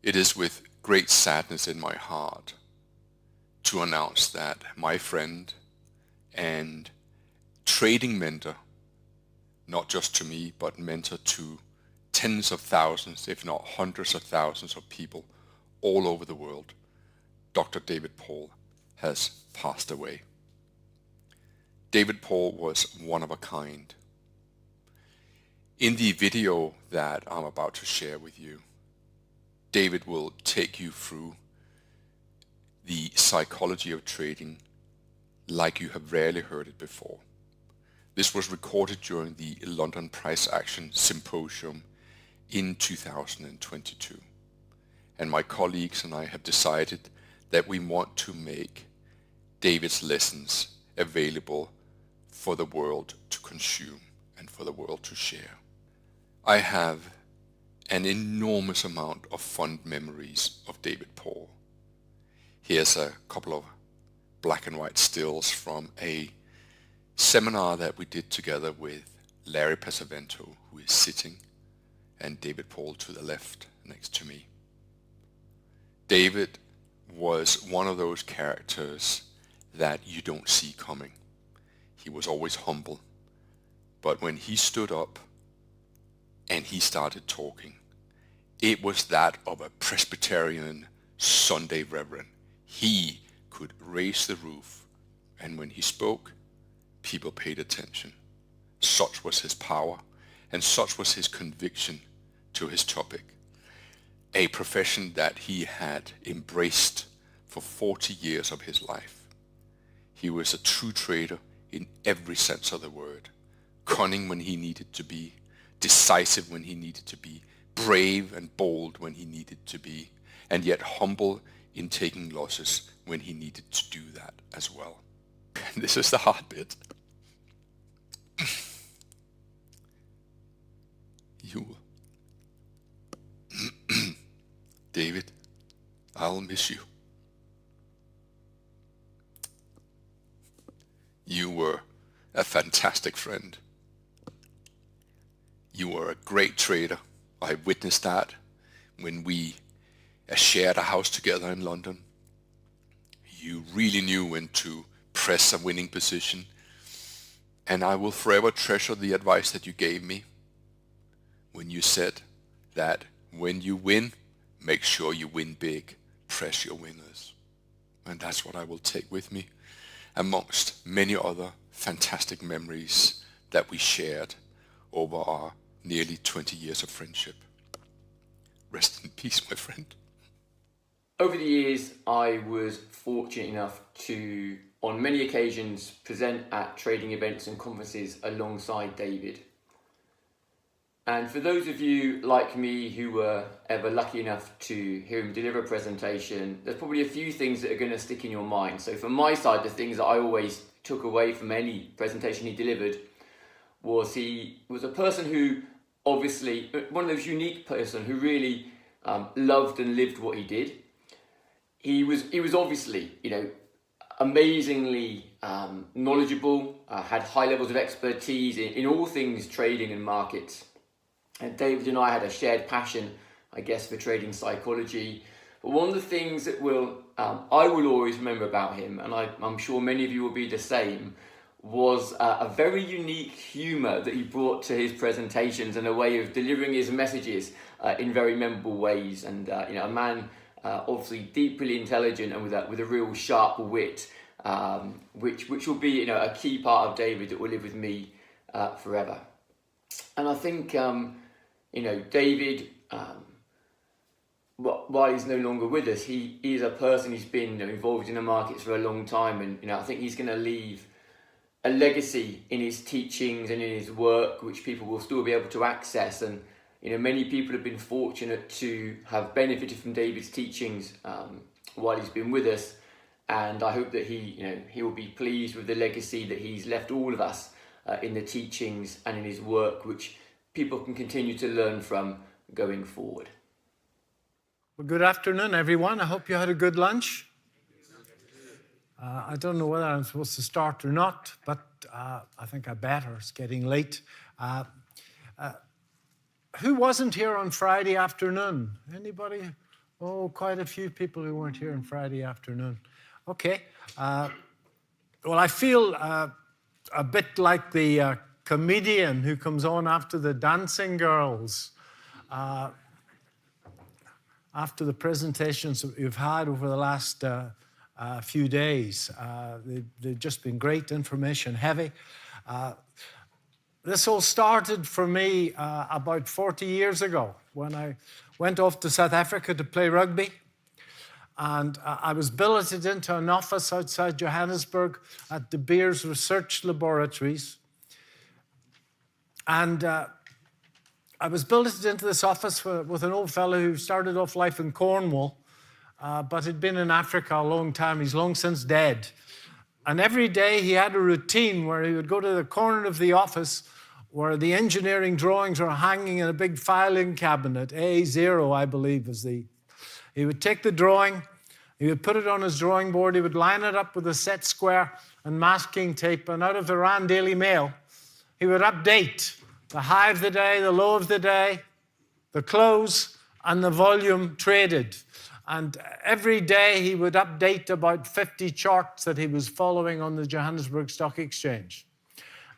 It is with great sadness in my heart to announce that my friend and trading mentor, not just to me, but mentor to tens of thousands, if not hundreds of thousands of people all over the world, Dr. David Paul, has passed away. David Paul was one of a kind. In the video that I'm about to share with you, David will take you through the psychology of trading like you have rarely heard it before. This was recorded during the London Price Action Symposium in 2022. And my colleagues and I have decided that we want to make David's lessons available for the world to consume and for the world to share. I have an enormous amount of fond memories of David Paul. Here's a couple of black and white stills from a seminar that we did together with Larry Pesavento, who is sitting, and David Paul to the left next to me. David was one of those characters that you don't see coming. He was always humble, but when he stood up and he started talking, it was that of a Presbyterian Sunday reverend. He could raise the roof, and when he spoke, people paid attention. Such was his power, and such was his conviction to his topic, a profession that he had embraced for 40 years of his life. He was a true trader in every sense of the word, cunning when he needed to be, decisive when he needed to be, brave and bold when he needed to be, and yet humble in taking losses when he needed to do that as well. And this is the hard bit. David, I'll miss you. You were a fantastic friend. You were a great trader. I witnessed that when we shared a house together in London. You really knew when to press a winning position, and I will forever treasure the advice that you gave me when you said that when you win, make sure you win big, press your winners. And that's what I will take with me, amongst many other fantastic memories that we shared over our nearly 20 years of friendship. Rest in peace, my friend. Over the years, I was fortunate enough to, on many occasions, present at trading events and conferences alongside David. And for those of you like me who were ever lucky enough to hear him deliver a presentation, there's probably a few things that are going to stick in your mind. So from my side, the things that I always took away from any presentation he delivered was he was a person who, obviously, one of those unique person who really loved and lived what he did. He was obviously, amazingly knowledgeable, had high levels of expertise in all things trading and markets. And David and I had a shared passion, I guess, for trading psychology. But one of the things that I will always remember about him, and I'm sure many of you will be the same, was a very unique humour that he brought to his presentations and a way of delivering his messages in very memorable ways. And a man obviously deeply intelligent and with a real sharp wit, which will be a key part of David that will live with me forever. And I think David, while he's no longer with us, he is a person who's been involved in the markets for a long time, and I think he's going to leave a legacy in his teachings and in his work which people will still be able to access. And many people have been fortunate to have benefited from David's teachings while he's been with us, and I hope that he will be pleased with the legacy that he's left all of us in the teachings and in his work, which people can continue to learn from going forward. Well, good afternoon, everyone. I hope you had a good lunch. I don't know whether I'm supposed to start or not, but I think I better. It's getting late. Who wasn't here on Friday afternoon? Anybody Oh, quite a few people who weren't here on Friday afternoon. Okay. Well, I feel a bit like the comedian who comes on after the dancing girls. After the presentations that we've had over the last few days. They've just been great, information heavy. This all started for me about 40 years ago when I went off to South Africa to play rugby. And I was billeted into an office outside Johannesburg at De Beers Research Laboratories. And I was billeted into this office with an old fellow who started off life in Cornwall, but had been in Africa a long time. He's long since dead. And every day he had a routine where he would go to the corner of the office where the engineering drawings were hanging in a big filing cabinet, A0, I believe, is the... He would take the drawing, he would put it on his drawing board, he would line it up with a set square and masking tape, and out of the Rand Daily Mail, he would update the high of the day, the low of the day, the close, and the volume traded. And every day he would update about 50 charts that he was following on the Johannesburg Stock Exchange.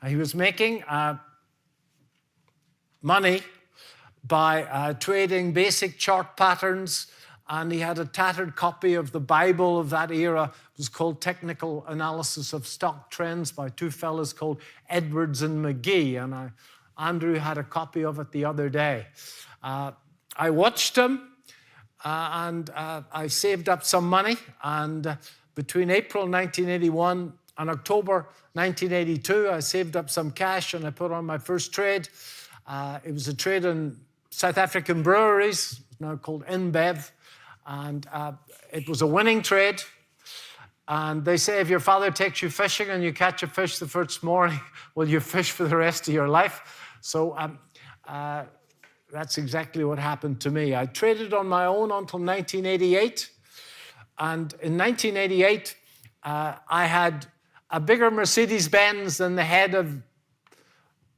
He was making money by trading basic chart patterns, and he had a tattered copy of the Bible of that era. It was called Technical Analysis of Stock Trends by two fellows called Edwards and McGee, and Andrew had a copy of it the other day. I watched him, and I saved up some money, and between April 1981 and October 1982, I saved up some cash, and I put on my first trade. It was a trade in South African breweries, now called InBev, and it was a winning trade. And they say if your father takes you fishing and you catch a fish the first morning, well, you fish for the rest of your life. So that's exactly what happened to me. I traded on my own until 1988. And in 1988, I had a bigger Mercedes-Benz than the head of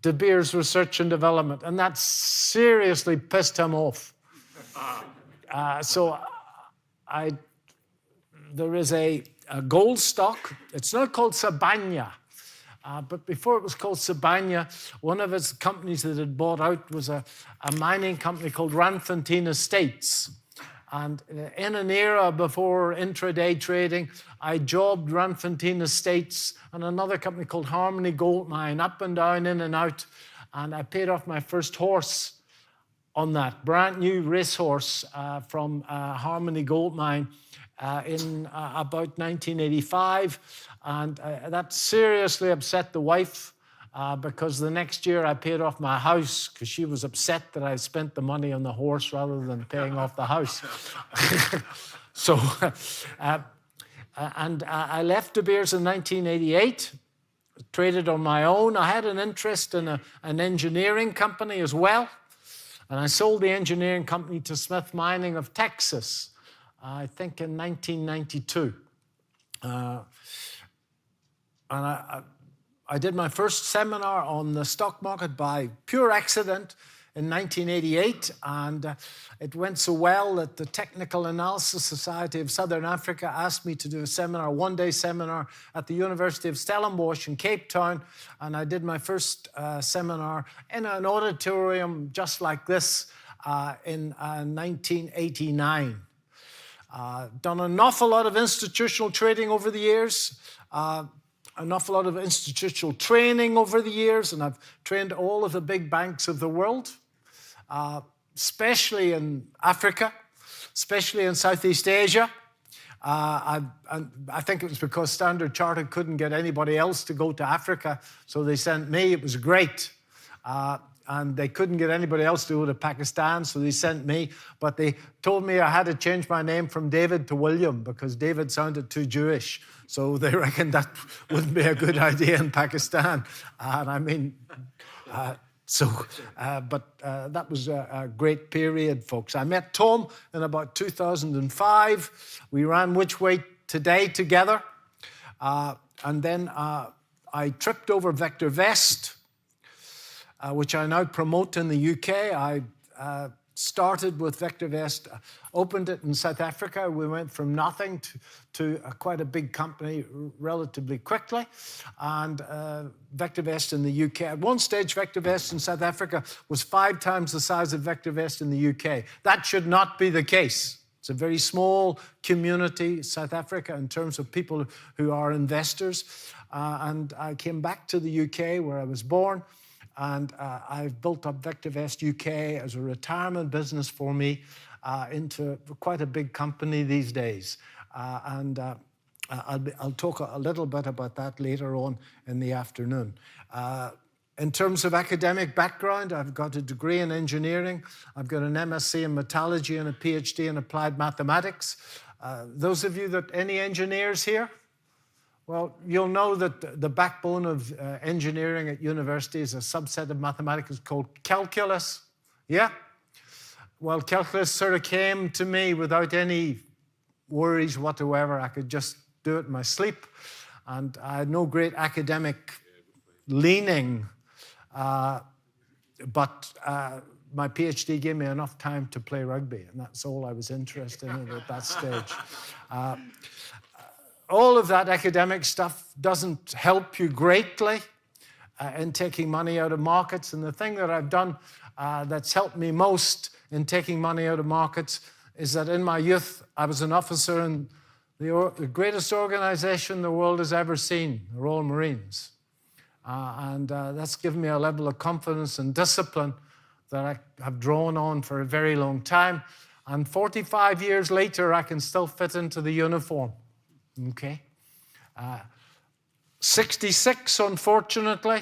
De Beers Research and Development. And that seriously pissed him off. So there is a gold stock. It's not called Sabanya. But before it was called Sabanya, one of its companies that had bought out was a mining company called Randfontein Estates. And in an era before intraday trading, I jobbed Randfontein Estates and another company called Harmony Gold Mine, up and down, in and out. And I paid off my first horse on that, brand new racehorse from Harmony Gold Mine in about 1985. And that seriously upset the wife because the next year I paid off my house because she was upset that I spent the money on the horse rather than paying off the house. So, I left De Beers in 1988, traded on my own. I had an interest in an engineering company as well. And I sold the engineering company to Smith Mining of Texas, I think in 1992. And I did my first seminar on the stock market by pure accident in 1988, and it went so well that the Technical Analysis Society of Southern Africa asked me to do a seminar, a one-day seminar at the University of Stellenbosch in Cape Town, and I did my first seminar in an auditorium just like this in 1989. Done an awful lot of institutional trading over the years, an awful lot of institutional training over the years, and I've trained all of the big banks of the world, especially in Africa, especially in Southeast Asia. I think it was because Standard Chartered couldn't get anybody else to go to Africa, so they sent me. It was great. And they couldn't get anybody else to go to Pakistan, so they sent me. But they told me I had to change my name from David to William because David sounded too Jewish. So they reckoned that wouldn't be a good idea in Pakistan. And I mean, that was a great period, folks. I met Tom in about 2005. We ran Which Way Today together. And then I tripped over Vector Vest, which I now promote in the UK. I started with VectorVest, opened it in South Africa. We went from nothing to quite a big company relatively quickly. And VectorVest in the UK. At one stage, VectorVest in South Africa was 5 times the size of VectorVest in the UK. That should not be the case. It's a very small community, South Africa, in terms of people who are investors. And I came back to the UK where I was born. And I've built up VectorVest UK as a retirement business for me into quite a big company these days. I'll talk a little bit about that later on in the afternoon. In terms of academic background, I've got a degree in engineering. I've got an MSc in metallurgy and a PhD in applied mathematics. Those of you any engineers here? Well, you'll know that the backbone of engineering at university is a subset of mathematics called calculus. Yeah? Well, calculus sort of came to me without any worries whatsoever. I could just do it in my sleep. And I had no great academic leaning. But my PhD gave me enough time to play rugby. And that's all I was interested in at that stage. All of that academic stuff doesn't help you greatly in taking money out of markets. And the thing that I've done that's helped me most in taking money out of markets is that in my youth, I was an officer in the greatest organization the world has ever seen, the Royal Marines. And that's given me a level of confidence and discipline that I have drawn on for a very long time. And 45 years later, I can still fit into the uniform. Okay. 66, unfortunately,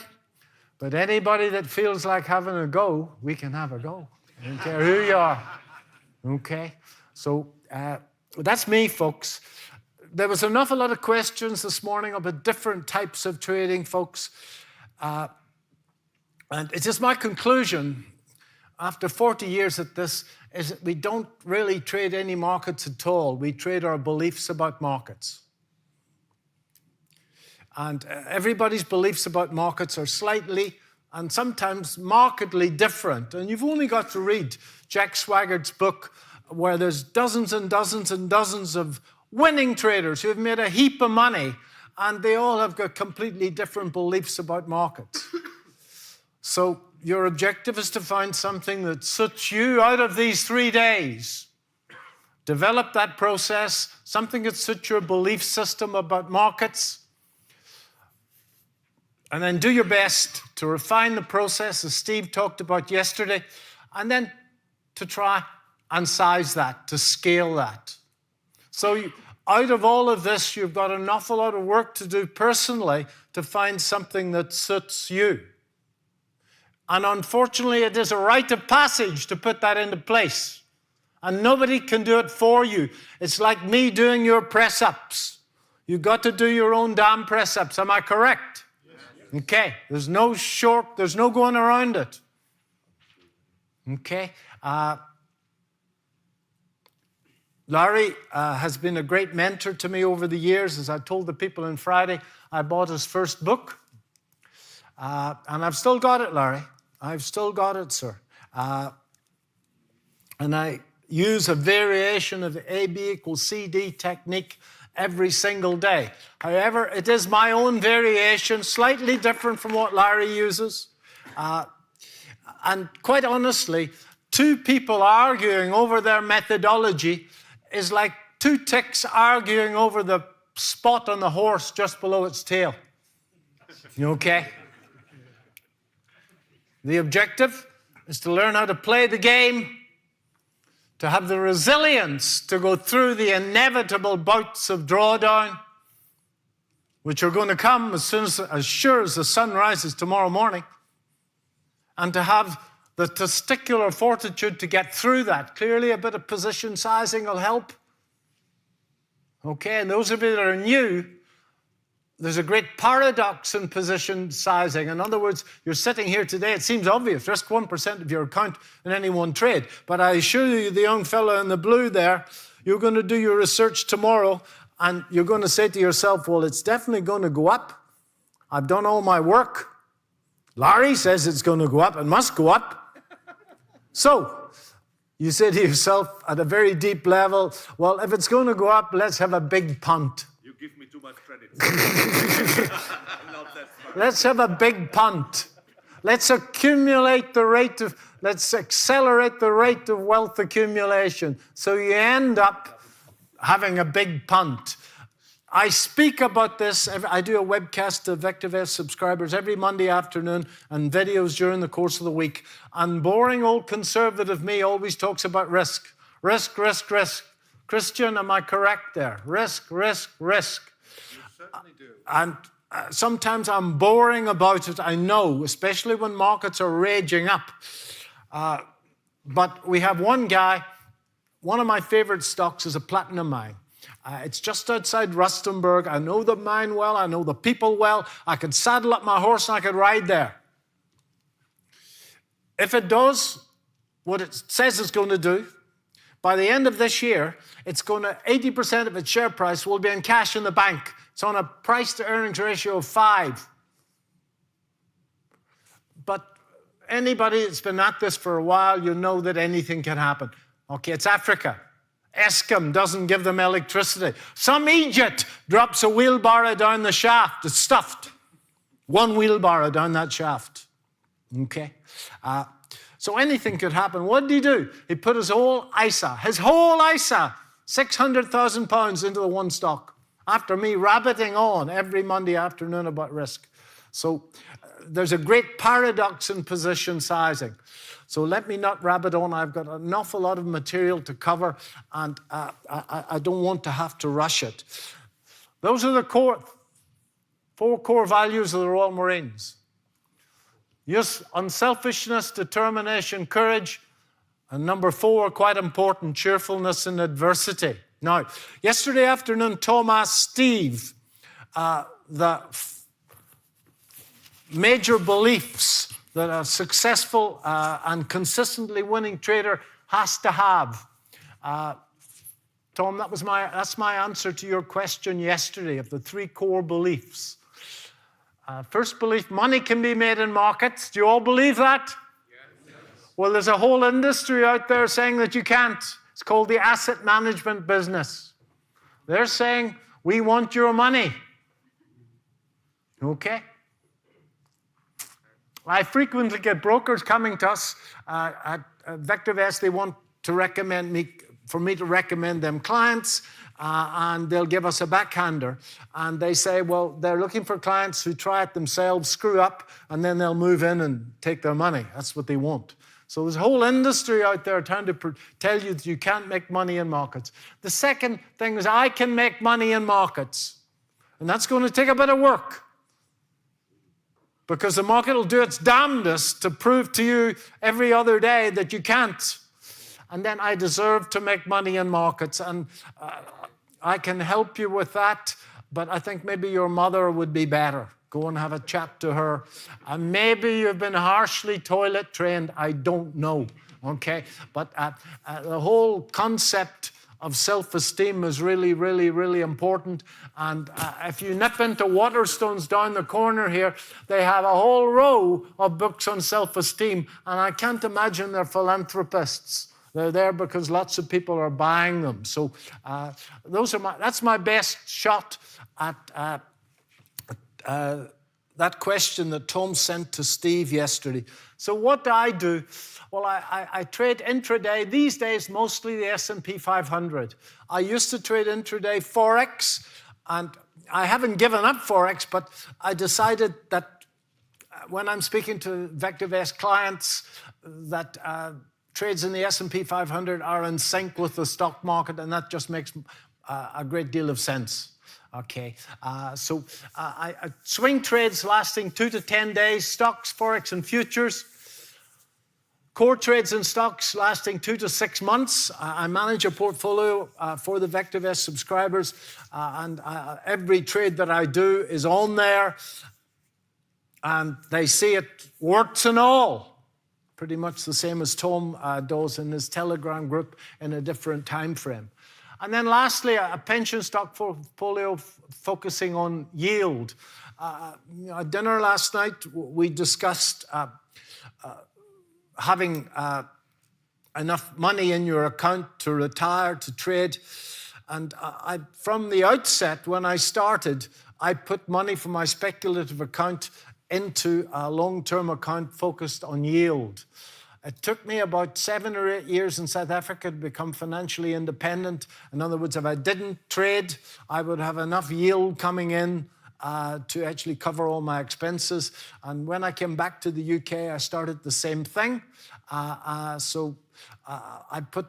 but anybody that feels like having a go, we can have a go. I don't care who you are. Okay. So that's me, folks. There was an awful lot of questions this morning about different types of trading, folks. And it is my conclusion, after 40 years at this, is that we don't really trade any markets at all. We trade our beliefs about markets. And everybody's beliefs about markets are slightly and sometimes markedly different. And you've only got to read Jack Swiggert's book, where there's dozens and dozens and dozens of winning traders who have made a heap of money, and they all have got completely different beliefs about markets. So your objective is to find something that suits you out of these 3 days. Develop that process, something that suits your belief system about markets, and then do your best to refine the process, as Steve talked about yesterday, and then to try and size that, to scale that. So out of all of this, you've got an awful lot of work to do personally to find something that suits you. And unfortunately, it is a rite of passage to put that into place. And nobody can do it for you. It's like me doing your press-ups. You've got to do your own damn press-ups. Am I correct? Yes. Okay. There's no going around it. Okay. Larry has been a great mentor to me over the years. As I told the people on Friday, I bought his first book. And I've still got it, Larry. I've still got it, sir. And I use a variation of the AB equals CD technique every single day. However, it is my own variation, slightly different from what Larry uses. And quite honestly, 2 people arguing over their methodology is like 2 ticks arguing over the spot on the horse just below its tail. You okay? The objective is to learn how to play the game, to have the resilience to go through the inevitable bouts of drawdown, which are going to come as sure as the sun rises tomorrow morning, and to have the testicular fortitude to get through that. Clearly, a bit of position sizing will help. Okay, and those of you that are new, there's a great paradox in position sizing. In other words, you're sitting here today, it seems obvious, risk 1% of your account in any one trade. But I assure you, the young fellow in the blue there, you're going to do your research tomorrow, and you're going to say to yourself, well, it's definitely going to go up. I've done all my work. Larry says it's going to go up. It must go up. So You say to yourself at a very deep level, well, if it's going to go up, let's have a big punt. You give me too much credit. Let's have a big punt. Let's accelerate the rate of wealth accumulation. So you end up having a big punt. I speak about this. I do a webcast to VectorVest subscribers every Monday afternoon and videos during the course of the week. And boring old conservative me always talks about risk. Risk, risk, risk. Christian, am I correct there? Risk, risk, risk. You certainly do. And sometimes I'm boring about it, I know, especially when markets are raging up. But we have one guy, one of my favorite stocks is a platinum mine. It's just outside Rustenburg. I know the mine well. I know the people well. I could saddle up my horse and I could ride there. If it does what it says it's going to do, by the end of this year, it's going to 80% of its share price will be in cash in the bank. It's on a price-to-earnings ratio of 5. But anybody that's been at this for a while, you know that anything can happen. Okay, it's Africa. Eskom doesn't give them electricity. Some Egypt drops a wheelbarrow down the shaft. It's stuffed. One wheelbarrow down that shaft. Okay? So anything could happen. What did he do? He put his whole ISA, £600,000 into the one stock, after me rabbiting on every Monday afternoon about risk. So there's a great paradox in position sizing. So let me not rabbit on. I've got an awful lot of material to cover, and I don't want to have to rush it. Those are the 4 core values of the Royal Marines. Yes, unselfishness, determination, courage, and number 4, quite important, cheerfulness in adversity. Now, yesterday afternoon, Tom asked Steve the major beliefs that a successful and consistently winning trader has to have. Tom, that's my answer to your question yesterday of the 3 core beliefs. First belief, money can be made in markets. Do you all believe that? Yes. Well, there's a whole industry out there saying that you can't. It's called the asset management business. They're saying, we want your money. Okay? I frequently get brokers coming to us at VectorVest. They want to recommend me, for me to recommend them clients, and they'll give us a backhander. And they say, well, they're looking for clients who try it themselves, screw up, and then they'll move in and take their money. That's what they want. So there's a whole industry out there trying to tell you that you can't make money in markets. The second thing is I can make money in markets. And that's going to take a bit of work, because the market will do its damnedest to prove to you every other day that you can't. And then I deserve to make money in markets. And I can help you with that, but I think maybe your mother would be better. Go and have a chat to her. And maybe you've been harshly toilet trained. I don't know, okay? But the whole concept of self-esteem is really, really, really important. And if you nip into Waterstones down the corner here, they have a whole row of books on self-esteem. And I can't imagine they're philanthropists. They're there because lots of people are buying them. So that's my best shot at that question that Tom sent to Steve yesterday. So what do I do? Well, I trade intraday. These days, mostly the S&P 500. I used to trade intraday Forex, and I haven't given up Forex, but I decided that when I'm speaking to VectorVest clients that trades in the S&P 500 are in sync with the stock market, and that just makes a great deal of sense. Okay, so I swing trades lasting 2 to 10 days, stocks, Forex, and futures. Core trades in stocks lasting 2 to 6 months. I manage a portfolio for the VectorVest subscribers, and every trade that I do is on there, and they see it, warts and all. Pretty much the same as Tom does in his Telegram group in a different time frame. And then lastly, a pension stock portfolio focusing on yield. At dinner last night, we discussed having enough money in your account to retire, to trade. And from the outset, when I started, I put money from my speculative account into a long-term account focused on yield. It took me about 7 or 8 years in South Africa to become financially independent. In other words, if I didn't trade, I would have enough yield coming in to actually cover all my expenses. And when I came back to the UK, I started the same thing. So I put,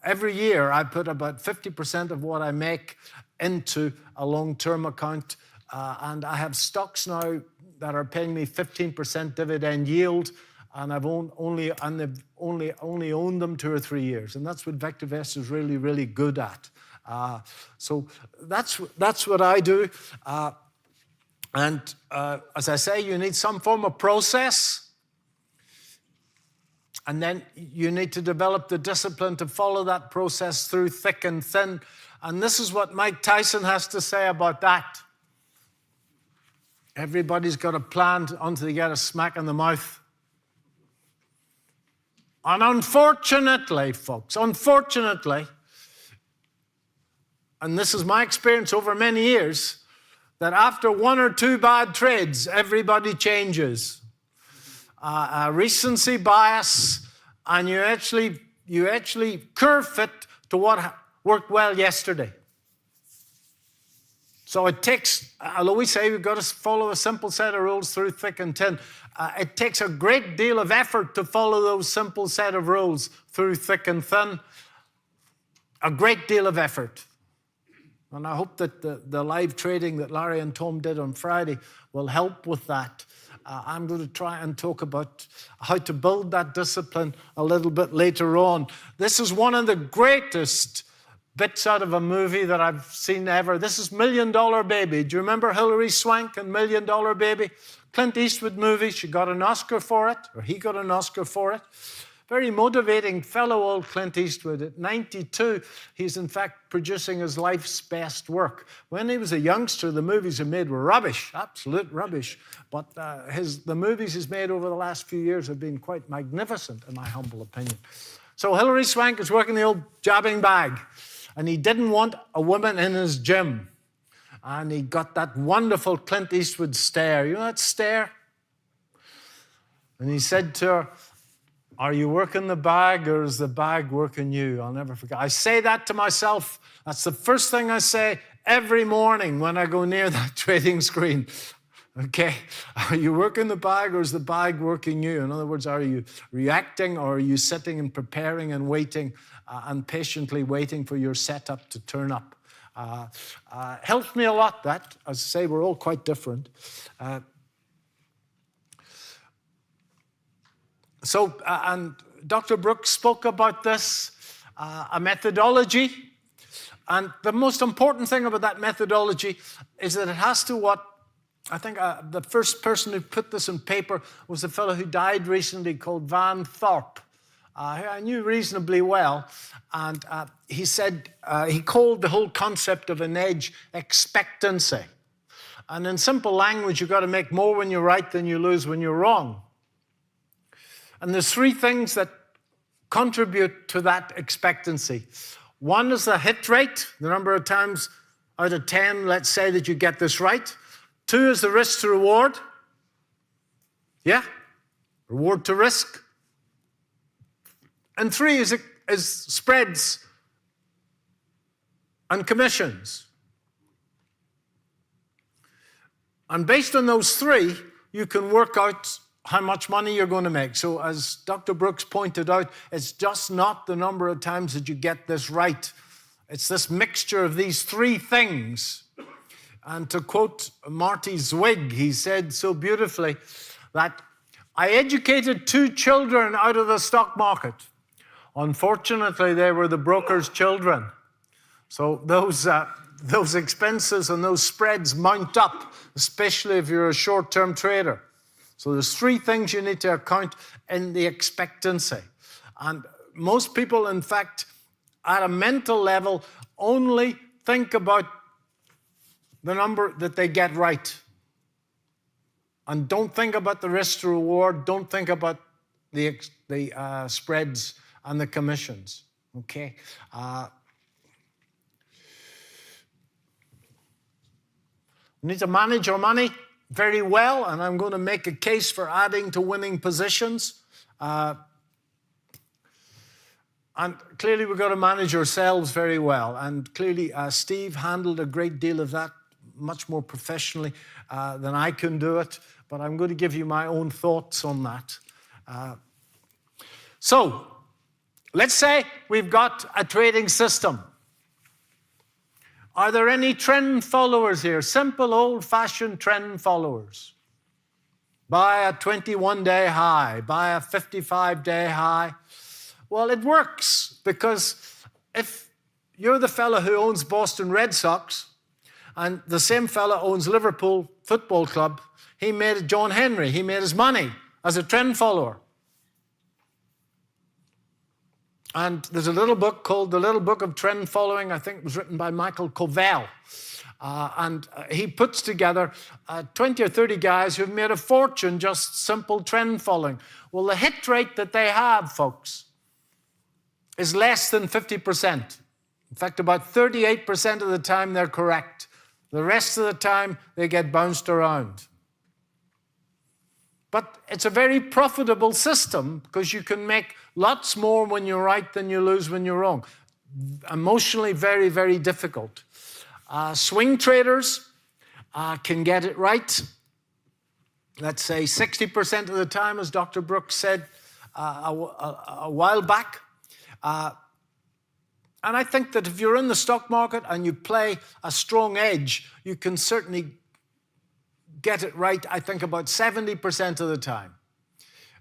every year, I put about 50% of what I make into a long-term account. And I have stocks now that are paying me 15% dividend yield. And I've only owned them 2 or 3 years. And that's what VectorVest is really, really good at. So that's what I do. As I say, you need some form of process. And then you need to develop the discipline to follow that process through thick and thin. And this is what Mike Tyson has to say about that. Everybody's got a plan until they get a smack in the mouth. And unfortunately, folks, unfortunately, and this is my experience over many years, that after 1 or 2 bad trades, everybody changes. Recency bias, and you actually curve fit to what worked well yesterday. So it takes, I'll always say, we've got to follow a simple set of rules through thick and thin. It takes a great deal of effort to follow those simple set of rules through thick and thin. A great deal of effort. And I hope that the live trading that Larry and Tom did on Friday will help with that. I'm going to try and talk about how to build that discipline a little bit later on. This is one of the greatest bits out of a movie that I've seen ever. This is $1 Million Baby. Do you remember Hilary Swank and $1 Million Baby? Clint Eastwood movie. She got an Oscar for it, or he got an Oscar for it. Very motivating fellow, old Clint Eastwood. At 92, he's in fact producing his life's best work. When he was a youngster, the movies he made were rubbish, absolute rubbish. But the movies he's made over the last few years have been quite magnificent, in my humble opinion. So Hilary Swank is working the old jobbing bag, and he didn't want a woman in his gym. And he got that wonderful Clint Eastwood stare. You know that stare? And he said to her, "Are you working the bag, or is the bag working you?" I'll never forget. I say that to myself. That's the first thing I say every morning when I go near that trading screen. Okay? Are you working the bag, or is the bag working you? In other words, are you reacting, or are you sitting and preparing and waiting and patiently waiting for your setup to turn up? Helps me a lot, that. As I say, we're all quite different. And Dr. Brooks spoke about this, a methodology. And the most important thing about that methodology is that it has to I think the first person who put this in paper was a fellow who died recently called Van Thorpe, who I knew reasonably well. And he said, he called the whole concept of an edge expectancy. And in simple language, you've got to make more when you're right than you lose when you're wrong. And there's 3 things that contribute to that expectancy. One is the hit rate, the number of times out of 10, let's say, that you get this right. 2 is the risk to reward. Yeah? Reward to risk. And 3 is spreads and commissions. And based on those 3, you can work out how much money you're going to make. So as Dr. Brooks pointed out, it's just not the number of times that you get this right. It's this mixture of these 3 things. And to quote Marty Zwig, he said so beautifully that I educated 2 children out of the stock market. Unfortunately, they were the broker's children. So those expenses and those spreads mount up, especially if you're a short-term trader. So there's 3 things you need to account in the expectancy. And most people, in fact, at a mental level, only think about the number that they get right. And don't think about the risk to reward, don't think about the spreads and the commissions, okay? We need to manage our money very well, and I'm going to make a case for adding to winning positions. And clearly we've got to manage ourselves very well. And clearly Steve handled a great deal of that much more professionally than I can do it. But I'm going to give you my own thoughts on that. So let's say we've got a trading system. Are there any trend followers here? Simple, old-fashioned trend followers. Buy a 21-day high, buy a 55-day high. Well, it works, because if you're the fellow who owns Boston Red Sox and the same fellow owns Liverpool Football Club, he made John Henry, he made his money as a trend follower. And there's a little book called The Little Book of Trend Following. I think it was written by Michael Covell. And he puts together 20 or 30 guys who've made a fortune just simple trend following. Well, the hit rate that they have, folks, is less than 50%. In fact, about 38% of the time they're correct. The rest of the time they get bounced around. But it's a very profitable system, because you can make lots more when you're right than you lose when you're wrong. Emotionally very, very difficult. Swing traders can get it right, let's say 60% of the time, as Dr. Brooks said a while back. And I think that if you're in the stock market and you play a strong edge, you can certainly get it right, I think, about 70% of the time.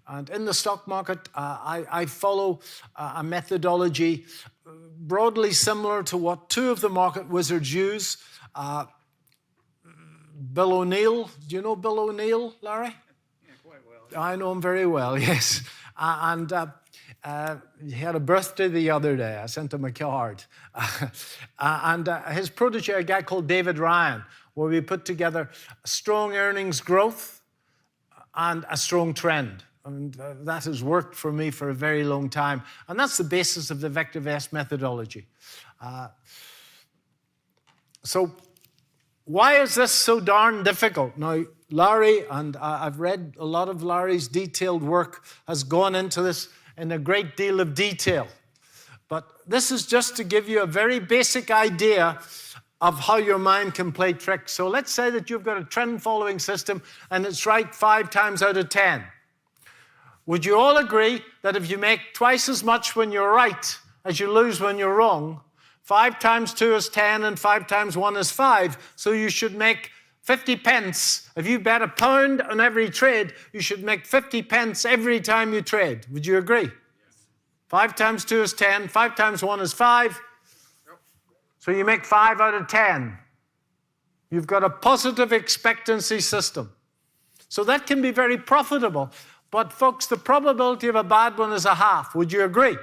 And in the stock market, I follow a methodology broadly similar to what two of the market wizards use. Bill O'Neill, do you know Bill O'Neill, Larry? Yeah, quite well. I know him very well, yes. He had a birthday the other day. I sent him a card. His protege, a guy called David Ryan, where we put together strong earnings growth and a strong trend. And that has worked for me for a very long time. And that's the basis of the Vector Vest methodology. So why is this so darn difficult? Now, Larry, and I've read a lot of Larry's detailed work, has gone into this in a great deal of detail. But this is just to give you a very basic idea of how your mind can play tricks. So let's say that you've got a trend following system and it's right 5 times out of 10. Would you all agree that if you make twice as much when you're right as you lose when you're wrong, 5 times 2 is 10 and 5 times 1 is 5, so you should make 50 pence. If you bet £1 on every trade, you should make 50 pence every time you trade. Would you agree? Yes. 5 times 2 is 10, 5 times 1 is 5. Yep. So you make 5 out of 10. You've got a positive expectancy system. So that can be very profitable. But folks, the probability of a bad one is a half. Would you agree?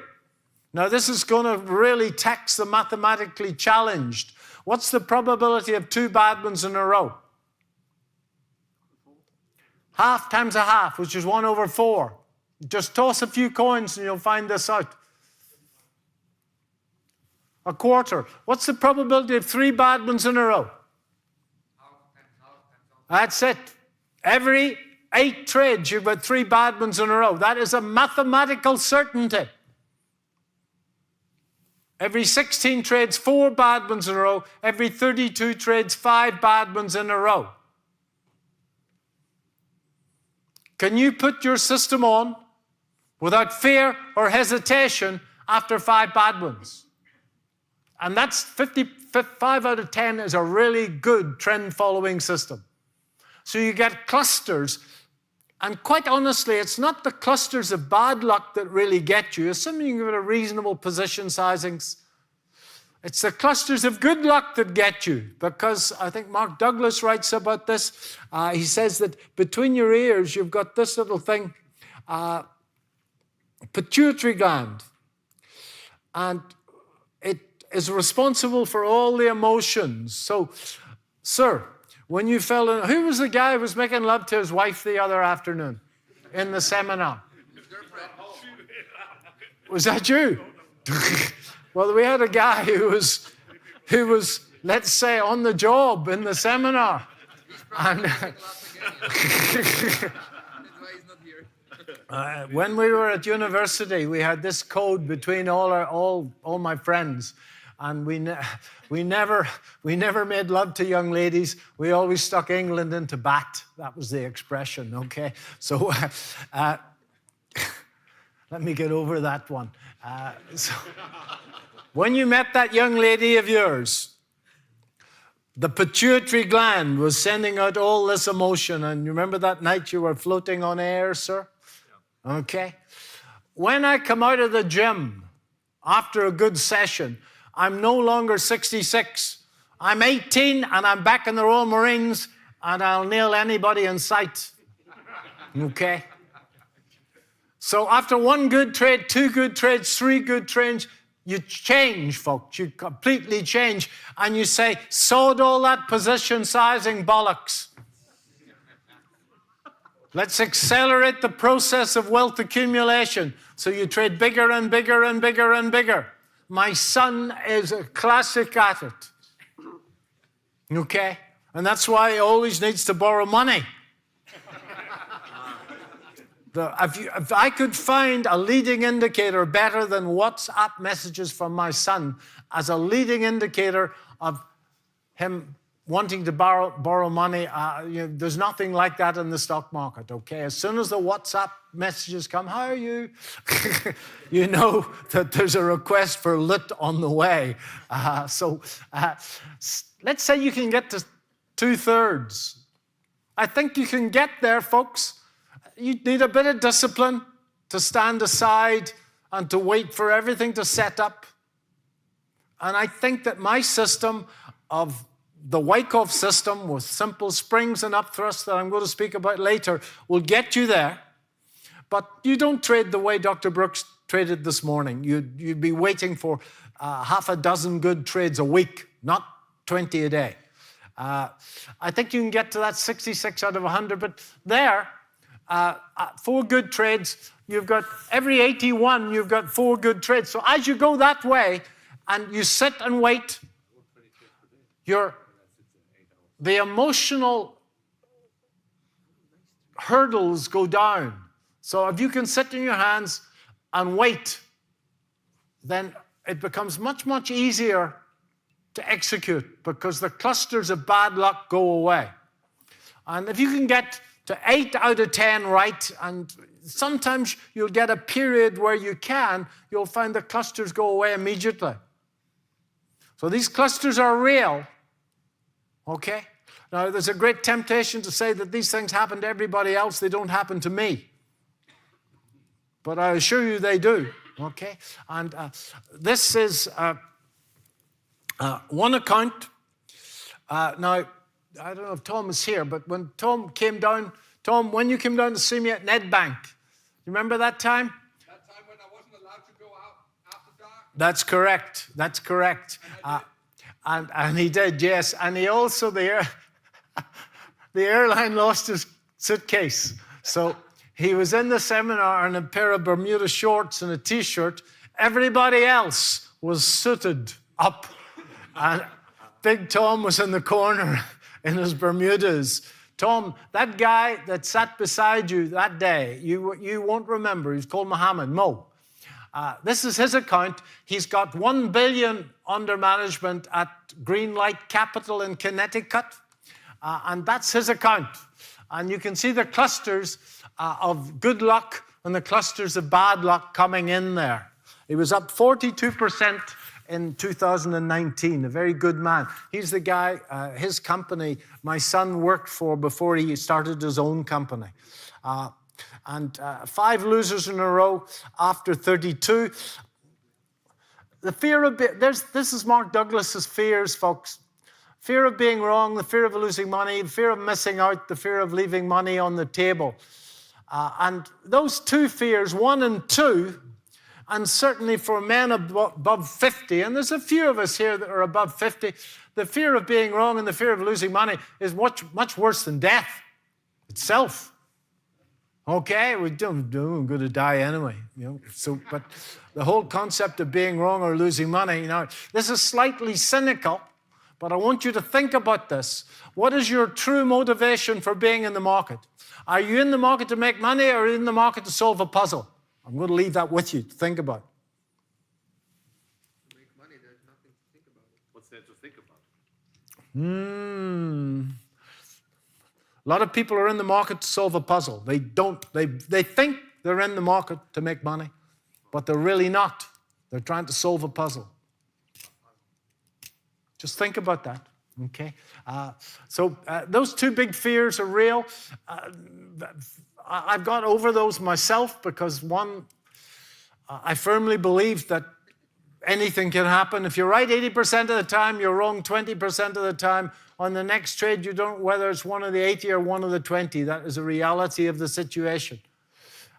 Now this is going to really tax the mathematically challenged. What's the probability of 2 bad ones in a row? Half times a half, which is 1 over 4. Just toss a few coins and you'll find this out. A quarter. What's the probability of 3 bad ones in a row? That's it. Every 8 trades, you've got 3 bad ones in a row. That is a mathematical certainty. Every 16 trades, 4 bad ones in a row. Every 32 trades, 5 bad ones in a row. Can you put your system on without fear or hesitation after 5 bad ones? And that's 5 out of 10 is a really good trend following system. So you get clusters. And quite honestly, it's not the clusters of bad luck that really get you, assuming you've got a reasonable position sizings. It's the clusters of good luck that get you, because I think Mark Douglas writes about this. He says that between your ears, you've got this little thing, pituitary gland. And it is responsible for all the emotions. So, sir, when you fell in, who was the guy who was making love to his wife the other afternoon in the seminar? Was that you? Well, we had a guy who was, let's say, on the job in the seminar. And when we were at university, we had this code between all my friends, and we never made love to young ladies. We always stuck England into bat. That was the expression. Okay, so let me get over that one. So when you met that young lady of yours, the pituitary gland was sending out all this emotion, and you remember that night you were floating on air, sir? Okay. When I come out of the gym after a good session, I'm no longer 66. I'm 18 and I'm back in the Royal Marines and I'll nail anybody in sight. Okay. So after one good trade, two good trades, three good trades, you change, folks. You completely change. And you say, sod all that position sizing bollocks. Let's accelerate the process of wealth accumulation. So you trade bigger and bigger and bigger and bigger. My son is a classic at it. Okay? And that's why he always needs to borrow money. If I could find a leading indicator better than WhatsApp messages from my son as a leading indicator of him wanting to borrow money, there's nothing like that in the stock market, okay? As soon as the WhatsApp messages come, how are you? You know that there's a request for loot on the way. Let's say you can get to 2/3. I think you can get there, folks. You need a bit of discipline to stand aside and to wait for everything to set up. And I think that my system of the Wyckoff system with simple springs and upthrusts that I'm going to speak about later will get you there. But you don't trade the way Dr. Brooks traded this morning. You'd be waiting for half a dozen good trades a week, not 20 a day. I think you can get to that 66 out of 100, but there, 4 good trades, you've got every 81, you've got 4 good trades. So as you go that way and you sit and wait, the emotional hurdles go down. So if you can sit in your hands and wait, then it becomes much, much easier to execute because the clusters of bad luck go away. And if you can get to 8 out of 10 right, and sometimes you'll get a period where you'll find the clusters go away immediately. So these clusters are real. Okay? Now, there's a great temptation to say that these things happen to everybody else. They don't happen to me. But I assure you they do. Okay? And this is one account. Now, I don't know if Tom is here, but when Tom came down, when you came down to see me at Nedbank, you remember that time? That time when I wasn't allowed to go out after dark? That's correct. That's correct. And he did, yes. And he also, the airline lost his suitcase. So he was in the seminar in a pair of Bermuda shorts and a T-shirt. Everybody else was suited up. And Big Tom was in the corner in his Bermudas. Tom, that guy that sat beside you that day, you won't remember. He's called Mohammed, Mo. This is his account. He's got $1 billion under management at Greenlight Capital in Connecticut. And that's his account. And you can see the clusters of good luck and the clusters of bad luck coming in there. He was up 42% in 2019, a very good man. He's the guy, his company, my son worked for before he started his own company. And 5 losers in a row after 32. The fear of this is Mark Douglas's fears, folks. Fear of being wrong, the fear of losing money, the fear of missing out, the fear of leaving money on the table. And those 2 fears, 1 and 2, and certainly for men above 50, and there's a few of us here that are above 50, the fear of being wrong and the fear of losing money is much, much worse than death itself. Okay, we're going to die anyway. So, but the whole concept of being wrong or losing money, this is slightly cynical, but I want you to think about this. What is your true motivation for being in the market? Are you in the market to make money, or are you in the market to solve a puzzle? I'm going to leave that with you to think about. To make money, there's nothing to think about it. What's there to think about? A lot of people are in the market to solve a puzzle. They think they're in the market to make money, but they're really not. They're trying to solve a puzzle. Just think about that, okay? So those two big fears are real. I've got over those myself because, one, I firmly believe that anything can happen. If you're right 80% of the time, you're wrong 20% of the time. On the next trade, you don't, whether it's one of the 80 or one of the 20. That is a reality of the situation.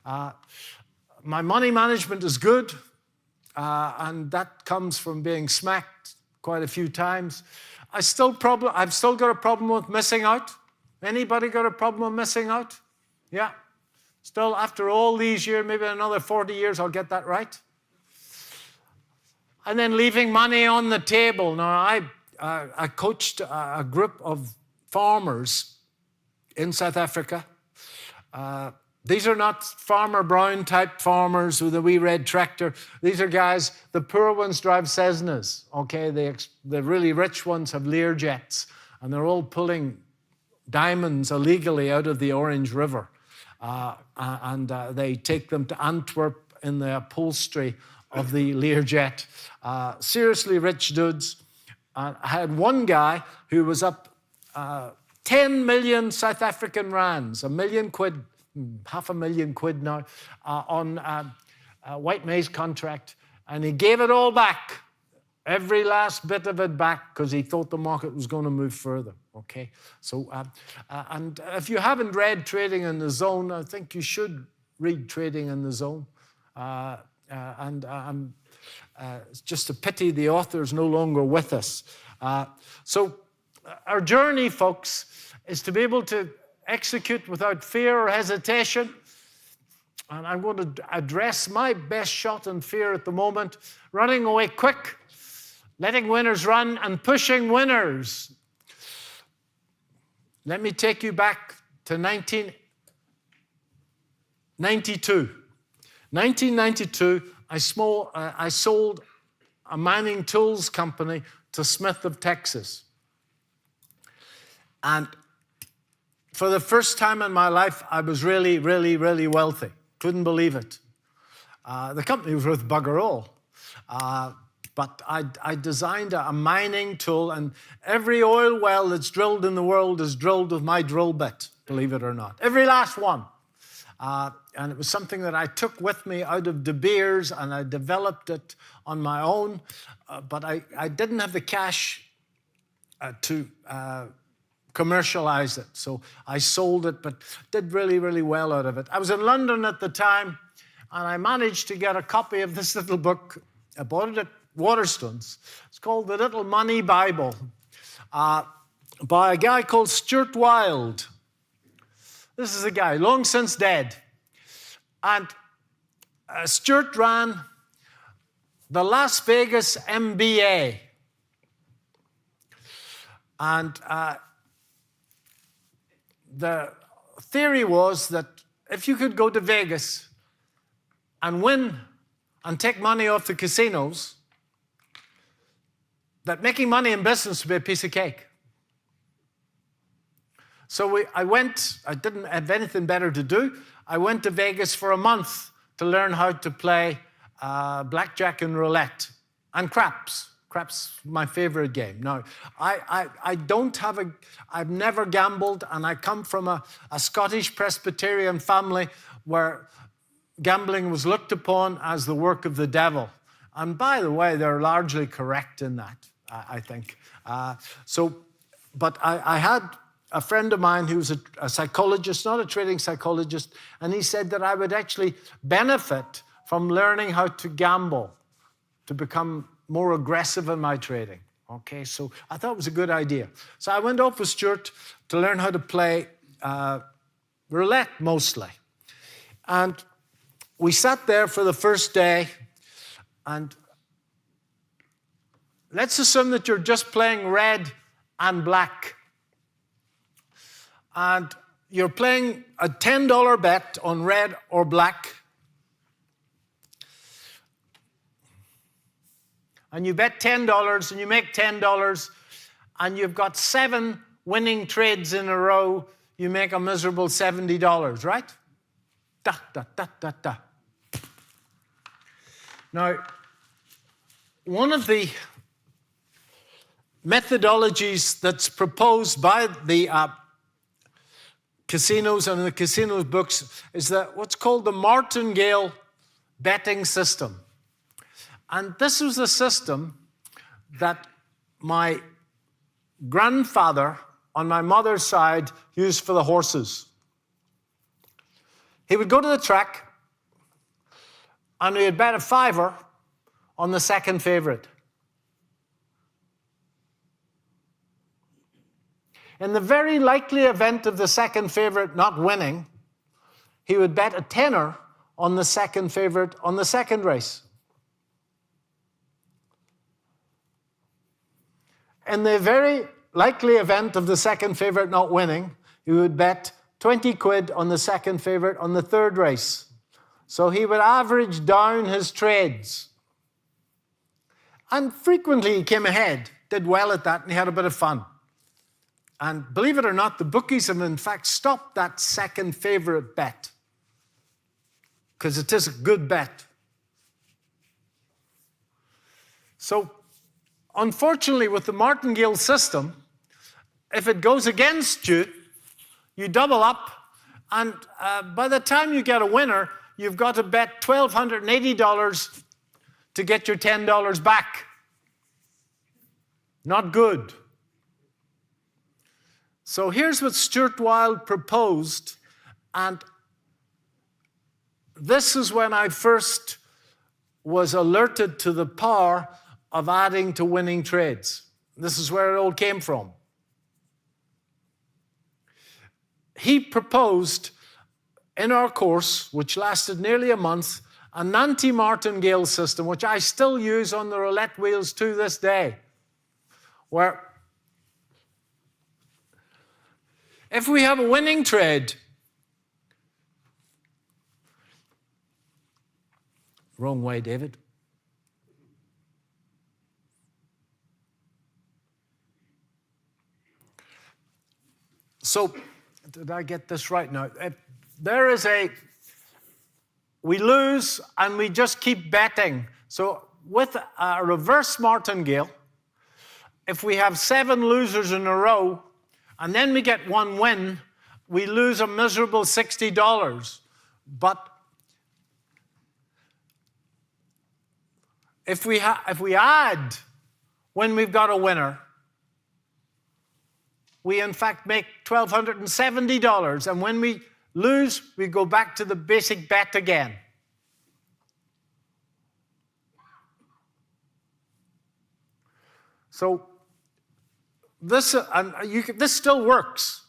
My money management is good, and that comes from being smacked quite a few times. I've still got a problem with missing out. Anybody got a problem with missing out? Yeah. Still, after all these years, maybe another 40 years, I'll get that right. And then leaving money on the table. Now, I coached a group of farmers in South Africa. These are not Farmer Brown type farmers with a wee red tractor. These are guys, the poor ones drive Cessnas, okay? The really rich ones have Learjets, and they're all pulling diamonds illegally out of the Orange River. And they take them to Antwerp in the upholstery of the Learjet. Seriously rich dudes. I had one guy who was up 10 million South African rands, £1 million, £500,000 now, on a white maize contract. And he gave it all back, every last bit of it back, because he thought the market was going to move further, okay? So, and if you haven't read Trading in the Zone, I think you should read Trading in the Zone. It's just a pity the author is no longer with us. So our journey, folks, is to be able to execute without fear or hesitation. And I'm going to address my best shot and fear at the moment: running away quick, letting winners run, and pushing winners. Let me take you back to 1992. 1992, I sold a mining tools company to Smith of Texas. And for the first time in my life, I was really, really, really wealthy. Couldn't believe it. The company was worth bugger all. But I designed a mining tool, and every oil well that's drilled in the world is drilled with my drill bit, believe it or not. Every last one. And it was something that I took with me out of De Beers, and I developed it on my own. But I didn't have the cash to commercialize it. So I sold it, but did really, really well out of it. I was in London at the time, and I managed to get a copy of this little book. I bought it at Waterstones. It's called The Little Money Bible, by a guy called Stuart Wilde. This is a guy long since dead. And Stuart ran the Las Vegas MBA. And the theory was that if you could go to Vegas and win and take money off the casinos, that making money in business would be a piece of cake. So I didn't have anything better to do. I went to Vegas for a month to learn how to play blackjack and roulette and craps. Craps, my favorite game. Now, I've never gambled, and I come from a Scottish Presbyterian family where gambling was looked upon as the work of the devil. And by the way, they're largely correct in that, I think. But I had a friend of mine who was a psychologist, not a trading psychologist, and he said that I would actually benefit from learning how to gamble, to become more aggressive in my trading. Okay, so I thought it was a good idea. So I went off with Stuart to learn how to play roulette mostly. And we sat there for the first day, and let's assume that you're just playing red and black. And you're playing a $10 bet on red or black. And you bet $10 and you make $10, and you've got 7 winning trades in a row, you make a miserable $70, right? Da, da, da, da, da. Now, one of the methodologies that's proposed by the casinos and the casinos books is that what's called the martingale betting system. And this was a system that my grandfather on my mother's side used for the horses. He would go to the track and he would bet a $5 on the second favorite. In the very likely event of the second favorite not winning, he would bet a $10 on the second favorite on the second race. In the very likely event of the second favorite not winning, he would bet 20 quid on the second favorite on the third race. So he would average down his trades. And frequently he came ahead, did well at that, and he had a bit of fun. And believe it or not, the bookies have in fact stopped that second favorite bet, because it is a good bet. So, unfortunately, with the martingale system, if it goes against you, you double up, and by the time you get a winner, you've got to bet $1,280 to get your $10 back. Not good. So here's what Stuart Wilde proposed, and this is when I first was alerted to the power of adding to winning trades. This is where it all came from. He proposed in our course, which lasted nearly a month, a Nanty martingale system, which I still use on the roulette wheels to this day, where if we have a winning trade, wrong way, David. So, did I get this right now? There is we lose and we just keep betting. So with a reverse martingale, if we have 7 losers in a row, and then we get 1 win, we lose a miserable $60. But if we add when we've got a winner, we in fact make $1,270. And when we lose, we go back to the basic bet again. So this still works.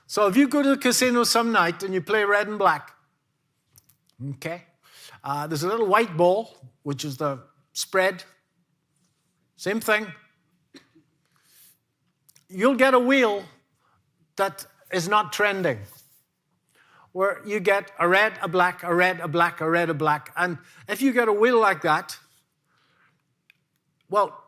So if you go to the casino some night and you play red and black, okay, there's a little white ball, which is the spread. Same thing. You'll get a wheel that is not trending, where you get a red, a black, a red, a black, a red, a black. And if you get a wheel like that, well,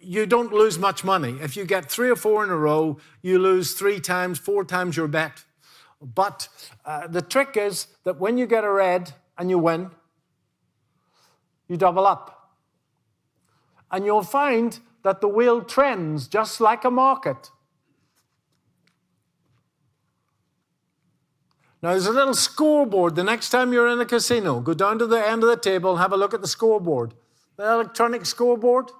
you don't lose much money. If you get 3 or 4 in a row, you lose 3 times, 4 times your bet. But the trick is that when you get a red and you win, you double up. And you'll find that the wheel trends just like a market. Now, there's a little scoreboard. The next time you're in a casino, go down to the end of the table and have a look at the scoreboard. The electronic scoreboard.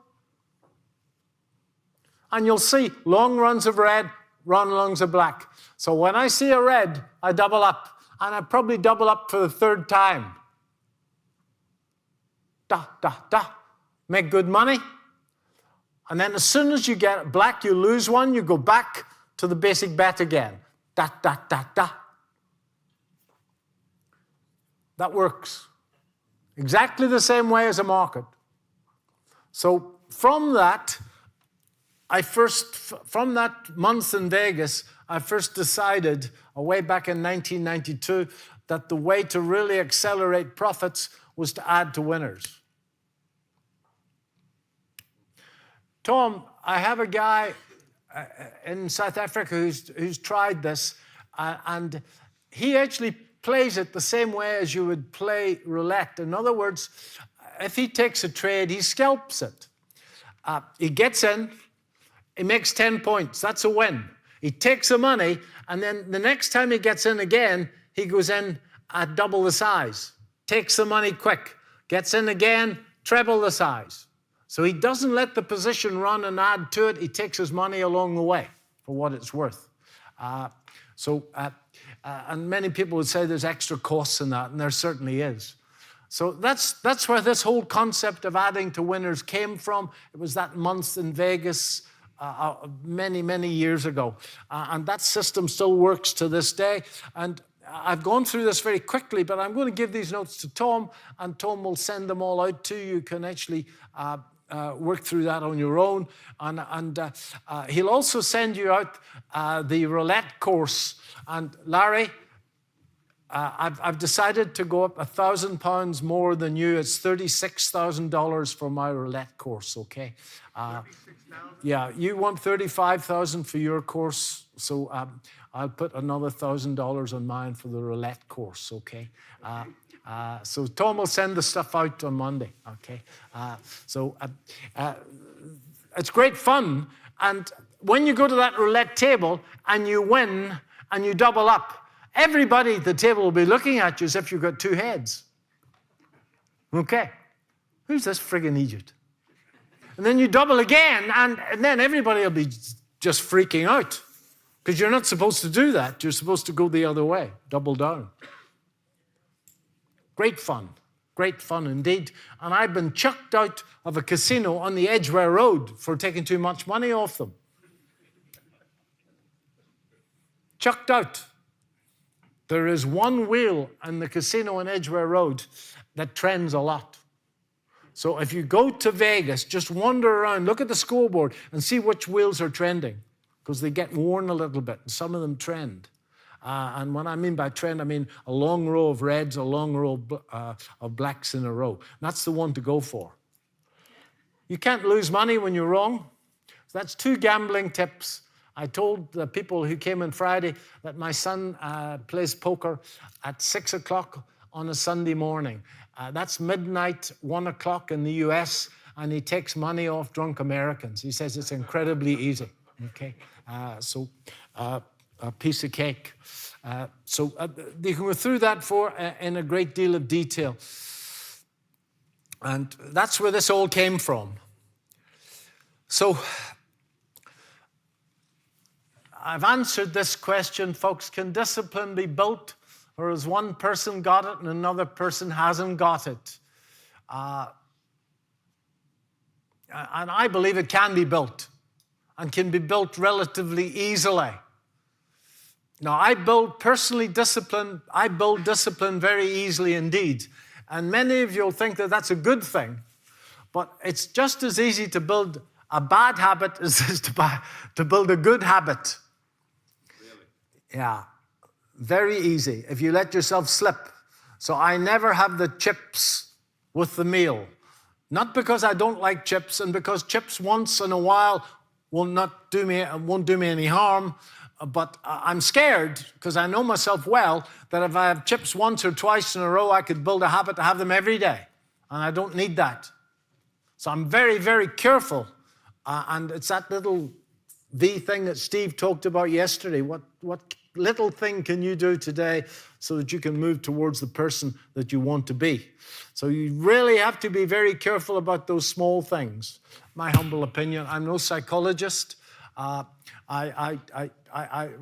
And you'll see long runs of red, long runs of black. So when I see a red, I double up. And I probably double up for the 3rd time. Da, da, da. Make good money. And then as soon as you get black, you lose 1, you go back to the basic bet again. Da, da, da, da. That works. Exactly the same way as a market. So from that, from that month in Vegas, I first decided, way back in 1992, that the way to really accelerate profits was to add to winners. Tom, I have a guy in South Africa who's tried this, and he actually plays it the same way as you would play roulette. In other words, if he takes a trade, he scalps it. He gets in, he makes 10 points. That's a win. He takes the money, and then the next time he gets in again, he goes in at double the size. Takes the money quick. Gets in again, treble the size. So he doesn't let the position run and add to it. He takes his money along the way for what it's worth. And many people would say there's extra costs in that, and there certainly is. So that's where this whole concept of adding to winners came from. It was that month in Vegas many, many years ago. And that system still works to this day. And I've gone through this very quickly, but I'm going to give these notes to Tom, and Tom will send them all out to you. You can actually work through that on your own. And he'll also send you out the roulette course. And Larry, I've decided to go up £1,000 more than you. It's $36,000 for my roulette course, okay? 36,000? Yeah, you want $35,000 for your course, so I'll put another $1,000 on mine for the roulette course, okay? So Tom will send the stuff out on Monday, okay? It's great fun, and when you go to that roulette table and you win and you double up, everybody at the table will be looking at you as if you've got two heads. Okay, who's this friggin' idiot? And then you double again, and then everybody will be just freaking out, because you're not supposed to do that. You're supposed to go the other way, double down. Great fun indeed. And I've been chucked out of a casino on the Edgware Road for taking too much money off them. Chucked out. There is one wheel in the casino on Edgware Road that trends a lot. So if you go to Vegas, just wander around, look at the scoreboard and see which wheels are trending, because they get worn a little bit, and some of them trend. And what I mean by trend, I mean a long row of reds, a long row of blacks in a row. That's the one to go for. You can't lose money when you're wrong. So that's 2 gambling tips. I told the people who came on Friday that my son plays poker at 6 o'clock on a Sunday morning. That's midnight, 1 o'clock in the US, and he takes money off drunk Americans. He says it's incredibly easy, okay? A piece of cake. You can go through that in a great deal of detail. And that's where this all came from. So I've answered this question, folks. Can discipline be built, or has one person got it and another person hasn't got it? And I believe it can be built, and can be built relatively easily. Now, I build discipline very easly indeed. And many of you will think that that's a good thing, but it's just as easy to build a bad habit as it is to build a good habit. Really? Yeah, very easy if you let yourself slip. So I never have the chips with the meal. Not because I don't like chips, and because chips once in a while won't do me any harm, but I'm scared, because I know myself well, that if I have chips once or twice in a row, I could build a habit to have them every day, and I don't need that. So I'm very, very careful, and it's that little V thing that Steve talked about yesterday. What little thing can you do today so that you can move towards the person that you want to be? So you really have to be very careful about those small things. My humble opinion. I'm no psychologist. I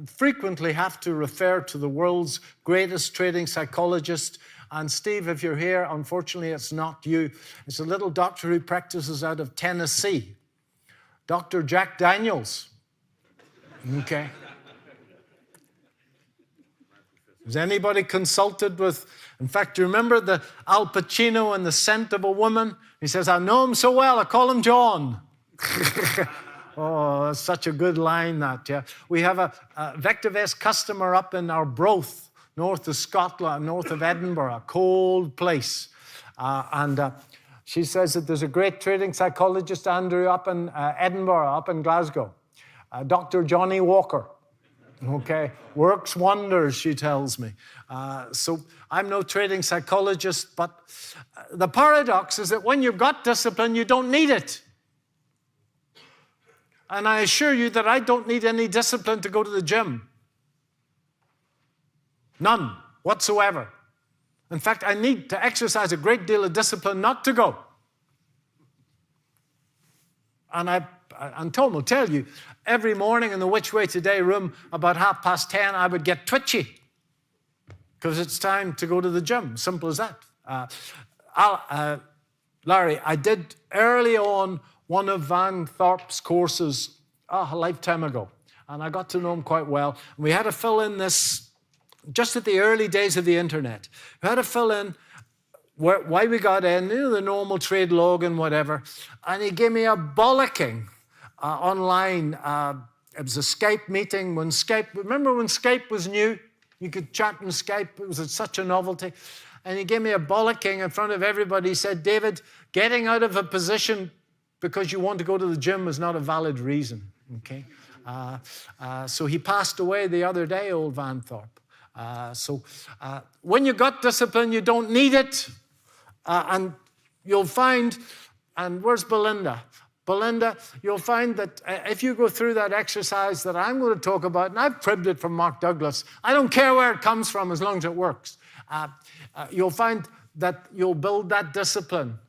frequently have to refer to the world's greatest trading psychologist. And Steve, if you're here, unfortunately, it's not you. It's a little doctor who practices out of Tennessee, Dr. Jack Daniels. Okay. Has anybody consulted with, in fact, do you remember the Al Pacino and The Scent of a Woman? He says, I know him so well, I call him John. Oh, that's such a good line, that, yeah. We have a Vector-Vest customer up in Arbroath, north of Scotland, north of Edinburgh, a cold place. She says that there's a great trading psychologist, Andrew, up in Edinburgh, up in Glasgow, Dr. Johnny Walker. Okay, works wonders, she tells me. So I'm no trading psychologist, but the paradox is that when you've got discipline, you don't need it. And I assure you that I don't need any discipline to go to the gym. None whatsoever. In fact, I need to exercise a great deal of discipline not to go. And Tom will tell you, every morning in the Which Way Today room, about 10:30, I would get twitchy because it's time to go to the gym. Simple as that. Larry, I did early on one of Van Thorpe's courses a lifetime ago, and I got to know him quite well. And we had to fill in this, just at the early days of the internet, we had to fill in why we got in, the normal trade log and whatever, and he gave me a bollocking online. It was a Skype meeting remember when Skype was new? You could chat on Skype, it was such a novelty. And he gave me a bollocking in front of everybody. He said, David, getting out of a position because you want to go to the gym is not a valid reason, okay? So he passed away the other day, old Van Thorpe. When you got discipline, you don't need it. And you'll find, and where's Belinda? Belinda, you'll find that if you go through that exercise that I'm going to talk about, and I've cribbed it from Mark Douglas, I don't care where it comes from as long as it works. You'll find that you'll build that discipline,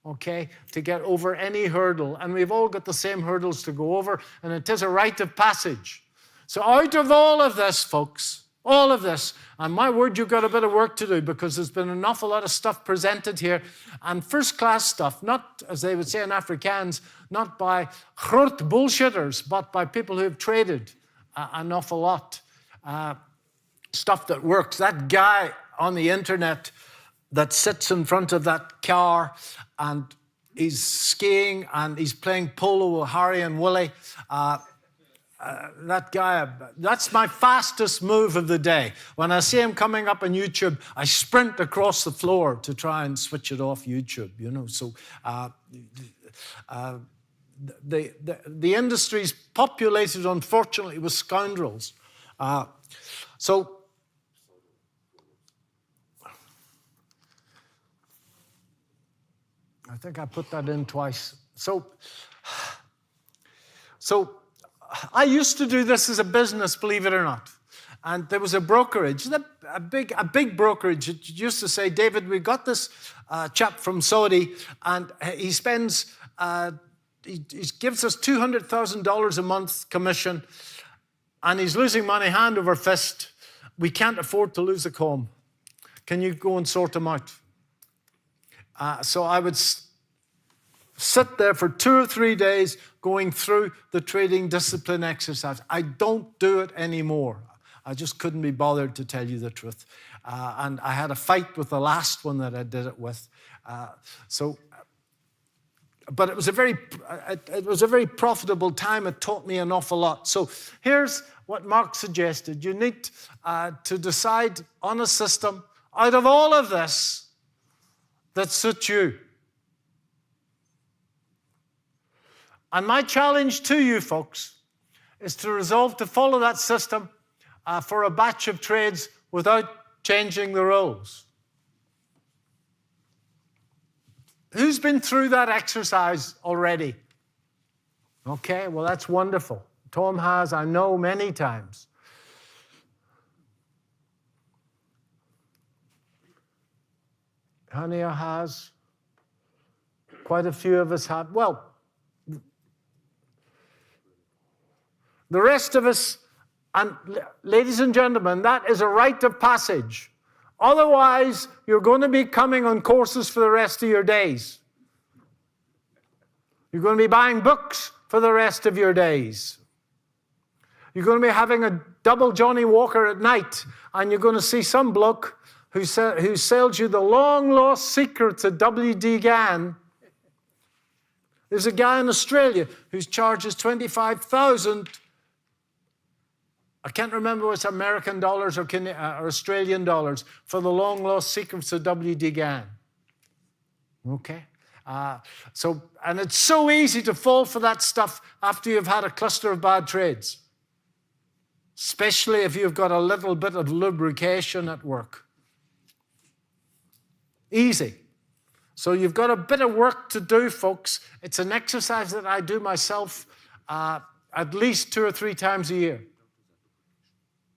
okay, to get over any hurdle. And we've all got the same hurdles to go over, and it is a rite of passage. So out of all of this, folks, all of this, and my word, you've got a bit of work to do because there's been an awful lot of stuff presented here, and first-class stuff, not, as they would say in Afrikaans, not by groot bullshitters, but by people who have traded an awful lot. Stuff that works. That guy on the internet that sits in front of that car and he's skiing and he's playing polo with Harry and Willie, that guy, that's my fastest move of the day. When I see him coming up on YouTube, I sprint across the floor to try and switch it off YouTube, So the industry's populated, unfortunately, with scoundrels. So I think I put that in twice. So I used to do this as a business, believe it or not. And there was a brokerage, a big brokerage. It used to say, David, we got this chap from Saudi, and he spends, he gives us $200,000 a month commission, and he's losing money hand over fist. We can't afford to lose a comb. Can you go and sort him out? So I would sit there for 2 or 3 days going through the trading discipline exercise. I don't do it anymore. I just couldn't be bothered, to tell you the truth. And I had a fight with the last one that I did it with. But it was a very profitable time. It taught me an awful lot. So here's what Mark suggested. You need to decide on a system out of all of this that suits you. And my challenge to you folks is to resolve to follow that system for a batch of trades without changing the rules. Who's been through that exercise already? Okay, well, that's wonderful. Tom has, I know, many times. Hania has. Quite a few of us have. Well, the rest of us, and ladies and gentlemen, that is a rite of passage. Otherwise, you're going to be coming on courses for the rest of your days. You're going to be buying books for the rest of your days. You're going to be having a double Johnny Walker at night, and you're going to see some bloke who sells you the long-lost secrets of W.D. Gann. There's a guy in Australia who charges $25,000. I can't remember what's American dollars or Australian dollars for the long-lost secrets of W.D. Gann. Okay? And it's so easy to fall for that stuff after you've had a cluster of bad trades, especially if you've got a little bit of lubrication at work. Easy. So you've got a bit of work to do, folks. It's an exercise that I do myself at least 2 or 3 times a year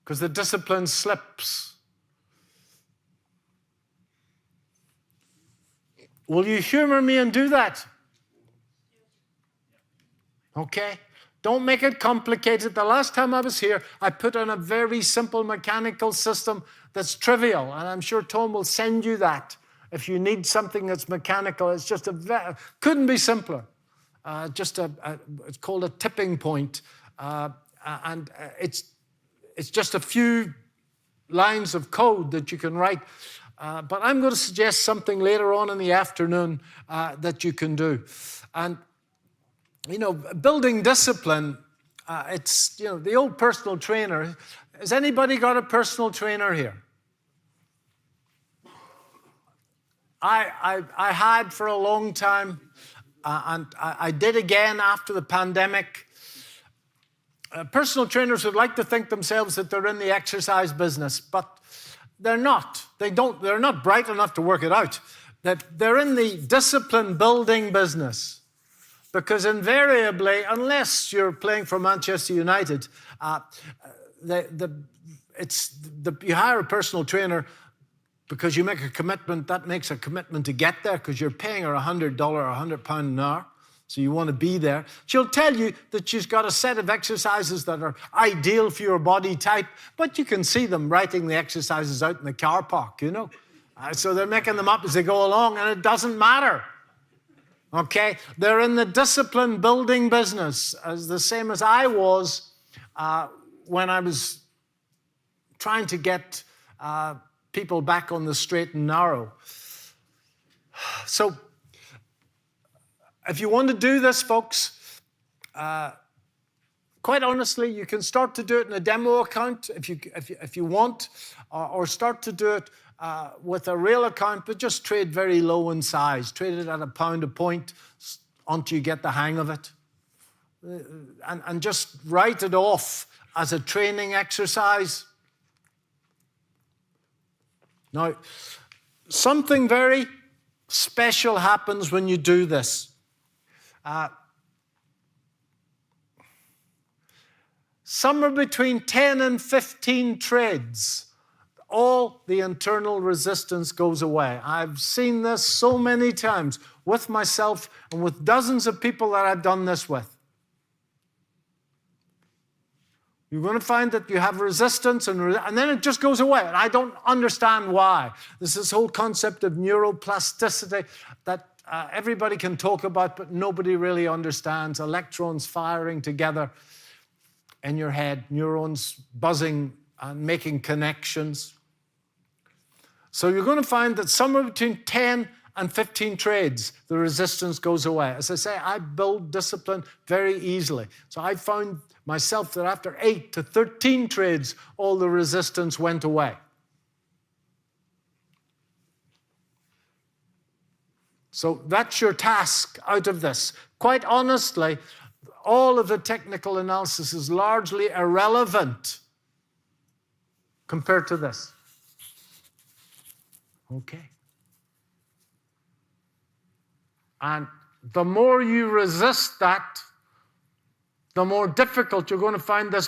because the discipline slips. Will you humor me and do that? Okay? Don't make it complicated. The last time I was here, I put on a very simple mechanical system that's trivial, and I'm sure Tom will send you that. If you need something that's mechanical, it's just couldn't be simpler. It's called a tipping point, and it's just a few lines of code that you can write. But I'm going to suggest something later on in the afternoon that you can do. And, building discipline, it's, the old personal trainer. Has anybody got a personal trainer here? I had for a long time, and I did again after the pandemic. Personal trainers would like to think themselves that they're in the exercise business, but they're not. They're not bright enough to work it out. That they're in the discipline building business. Because invariably, unless you're playing for Manchester United, you hire a personal trainer because you make a commitment. That makes a commitment to get there because you're paying her $100 or £100 an hour. So you want to be there. She'll tell you that she's got a set of exercises that are ideal for your body type, but you can see them writing the exercises out in the car park, So they're making them up as they go along, and it doesn't matter. Okay? They're in the discipline building business, as the same as I was when I was trying to get people back on the straight and narrow. So, if you want to do this, folks, quite honestly, you can start to do it in a demo account if you want, or start to do it with a real account, but just trade very low in size. Trade it at £1 a point until you get the hang of it. And just write it off as a training exercise. Now, something very special happens when you do this. Somewhere between 10 and 15 trades, all the internal resistance goes away. I've seen this so many times with myself and with dozens of people that I've done this with. You're going to find that you have resistance and then it just goes away. And I don't understand why. There's this whole concept of neuroplasticity that everybody can talk about, but nobody really understands. Electrons firing together in your head, neurons buzzing and making connections. So you're going to find that somewhere between 10 and 15 trades, the resistance goes away. As I say, I build discipline very easily. So I found myself that after 8 to 13 trades, all the resistance went away. So that's your task out of this. Quite honestly, all of the technical analysis is largely irrelevant compared to this. Okay. And the more you resist that, the more difficult you're going to find this